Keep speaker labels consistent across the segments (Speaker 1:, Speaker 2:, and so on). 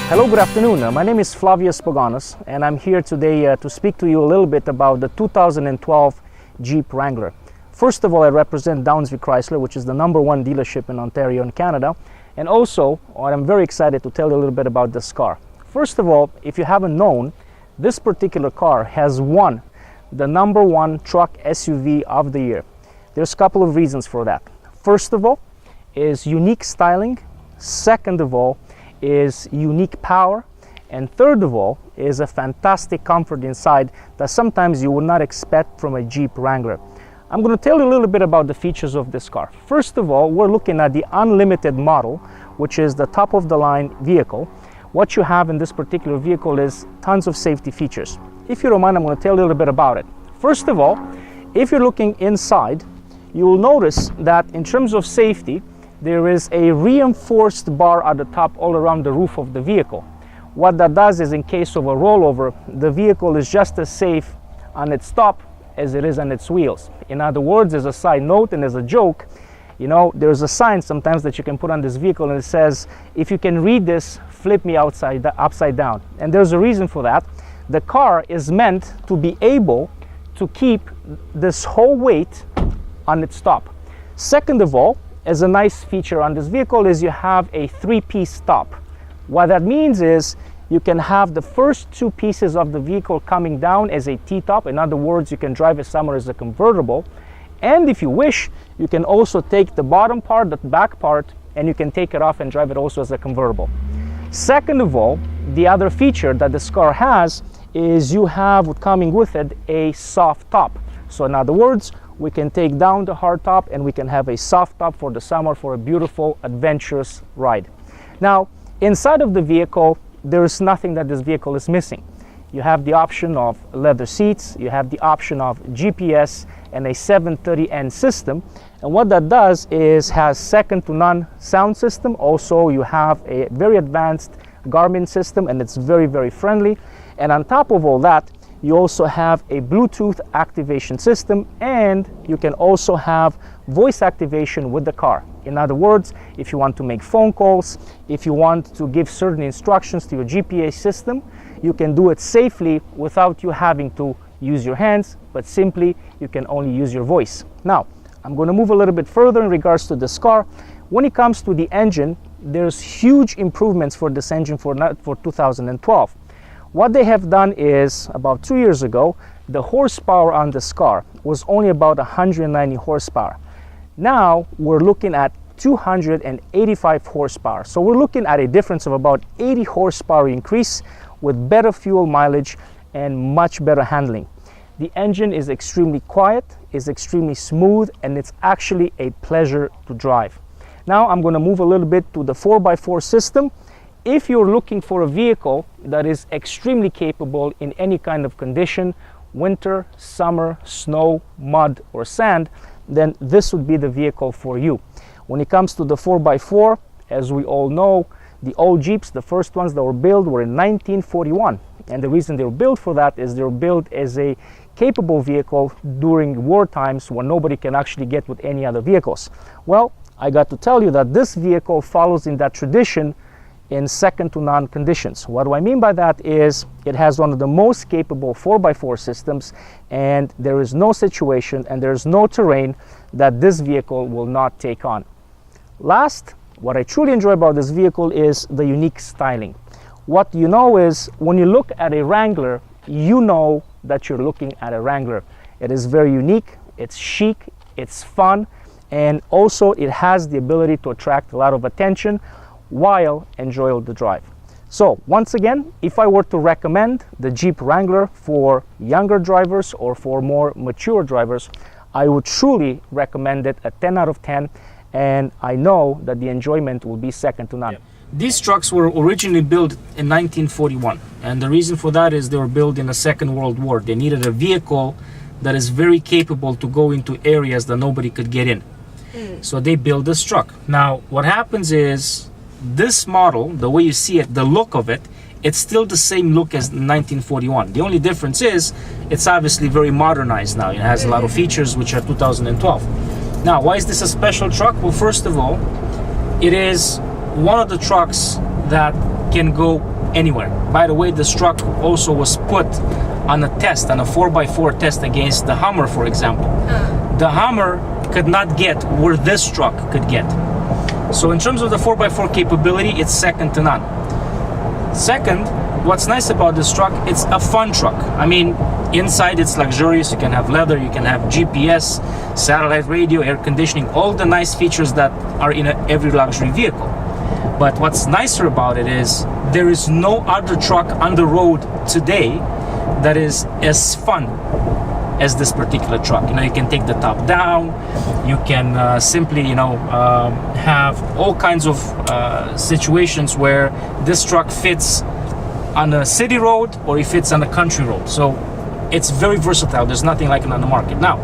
Speaker 1: Hello, good afternoon. My name is Flavius Paganos, and I'm here today to speak to you a little bit about the 2012 Jeep Wrangler. First of all, I represent Downsview Chrysler, which is the #1 dealership in Ontario and Canada. And also, I'm very excited to tell you a little bit about this car. First of all, if you haven't known, this particular car has won the #1 truck SUV of the year. There's a couple of reasons for that. First of all is unique styling. Second of all is unique power, and third of all is a fantastic comfort inside that sometimes you would not expect from a Jeep Wrangler. I'm going to tell you a little bit about the features of this car. First of all, we're looking at the Unlimited model, which is the top of the line vehicle. What you have in this particular vehicle is tons of safety features. If you don't mind, I'm going to tell you a little bit about it. First of all, if you're looking inside, you will notice that in terms of safety, there is a reinforced bar at the top all around the roof of the vehicle. What that does is, in case of a rollover, the vehicle is just as safe on its top as it is on its wheels. In other words, as a side note and as a joke, you know, there's a sign sometimes that you can put on this vehicle and it says, if you can read this, flip me upside down. And there's a reason for that. The car is meant to be able to keep this whole weight on its top. Second of all, as a nice feature on this vehicle is you have a 3-piece top. What that means is you can have the first 2 pieces of the vehicle coming down as a T-top. In other words, you can drive it somewhere as a convertible. And if you wish, you can also take the bottom part, the back part, and you can take it off and drive it also as a convertible. Second of all, the other feature that this car has is you have coming with it a soft top. So in other words, we can take down the hard top and we can have a soft top for the summer for a beautiful, adventurous ride. Now, inside of the vehicle, there is nothing that this vehicle is missing. You have the option of leather seats, you have the option of GPS and a 730N system. And what that does is has second to none sound system. Also, you have a very advanced Garmin system and it's very, very friendly. And on top of all that, you also have a Bluetooth activation system, and you can also have voice activation with the car. In other words, if you want to make phone calls, if you want to give certain instructions to your GPS system, you can do it safely without you having to use your hands, but simply you can only use your voice. Now, I'm going to move a little bit further in regards to this car. When it comes to the engine, there's huge improvements for this engine for 2012. What they have done is, about 2 years ago, the horsepower on this car was only about 190 horsepower. Now we're looking at 285 horsepower. So we're looking at a difference of about 80 horsepower increase with better fuel mileage and much better handling. The engine is extremely quiet, is extremely smooth, and it's actually a pleasure to drive. Now I'm going to move a little bit to the 4x4 system. If you're looking for a vehicle that is extremely capable in any kind of condition, winter, summer, snow, mud, or sand, then this would be the vehicle for you. When it comes to the 4x4, as we all know, the old Jeeps, the first ones that were built were in 1941. And the reason they were built for that is they were built as a capable vehicle during war times when nobody can actually get with any other vehicles. Well, I got to tell you that this vehicle follows in that tradition in second to none conditions. What do I mean by that is it has one of the most capable 4x4 systems, and there is no situation and there is no terrain that this vehicle will not take on. Last, what I truly enjoy about this vehicle is the unique styling. What you know is when you look at a Wrangler, you know that you're looking at a Wrangler. It is very unique, it's chic, it's fun, and also it has the ability to attract a lot of attention while enjoying the drive. So once again, if I were to recommend the Jeep Wrangler for younger drivers or for more mature drivers, I would truly recommend it a 10 out of 10, and I know that the enjoyment will be second to none.
Speaker 2: Yeah. These trucks were originally built in 1941, and the reason for that is they were built in the Second World War. They needed a vehicle that is very capable to go into areas that nobody could get in. So they built this truck. Now what happens is this model, the way you see it, the look of it, it's still the same look as 1941. The only difference is it's obviously very modernized now. It has a lot of features which are 2012. Now, why is this a special truck? Well, first of all, it is one of the trucks that can go anywhere. By the way, this truck also was put on a test, on a 4x4 test against the Hummer, for example. The Hummer could not get where this truck could get. So in terms of the 4x4 capability, it's second to none. Second, what's nice about this truck, it's a fun truck. I mean, inside it's luxurious. You can have leather, you can have GPS, satellite radio, air conditioning, all the nice features that are in every luxury vehicle. But what's nicer about it is there is no other truck on the road today that is as fun as this particular truck. You know, you can take the top down, you can simply, you know, have all kinds of situations where this truck fits on a city road or it fits on a country road. So it's very versatile. There's nothing like it on the market. Now,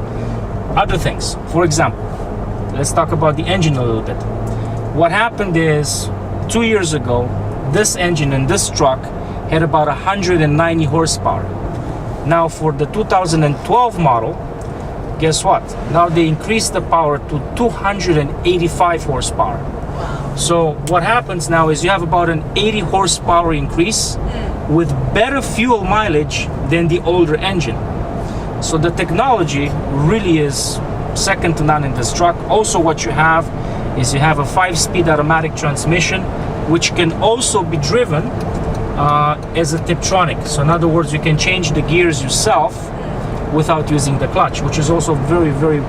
Speaker 2: other things. For example, let's talk about the engine a little bit. What happened is 2 years ago, this engine in this truck had about 190 horsepower. Now for the 2012 model, guess what? Now they increased the power to 285 horsepower. So what happens now is you have about an 80 horsepower increase with better fuel mileage than the older engine. So the technology really is second to none in this truck. Also what you have is you have a 5-speed automatic transmission, which can also be driven as a Tiptronic. So in other words, you can change the gears yourself without using the clutch, which is also very, very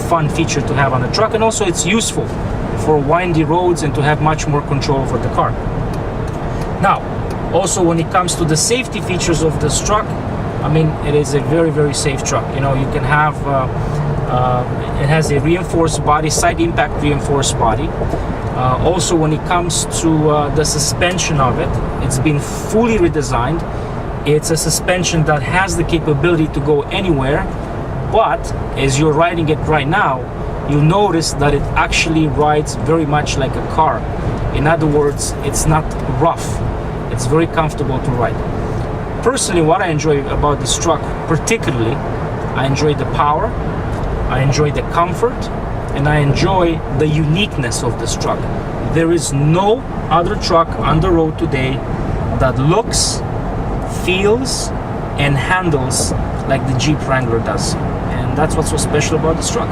Speaker 2: fun feature to have on the truck. And also it's useful for windy roads and to have much more control over the car. Now, also when it comes to the safety features of this truck, I mean, it is a very, very safe truck. You know, you can have, it has a reinforced body, side impact reinforced body. Also, when it comes to the suspension of it, it's been fully redesigned. It's a suspension that has the capability to go anywhere, but as you're riding it right now, you'll notice that it actually rides very much like a car. In other words, it's not rough. It's very comfortable to ride. Personally, what I enjoy about this truck, particularly, I enjoy the power, I enjoy the comfort, and I enjoy the uniqueness of this truck. There is no other truck on the road today that looks, feels, and handles like the Jeep Wrangler does. And that's what's so special about this truck.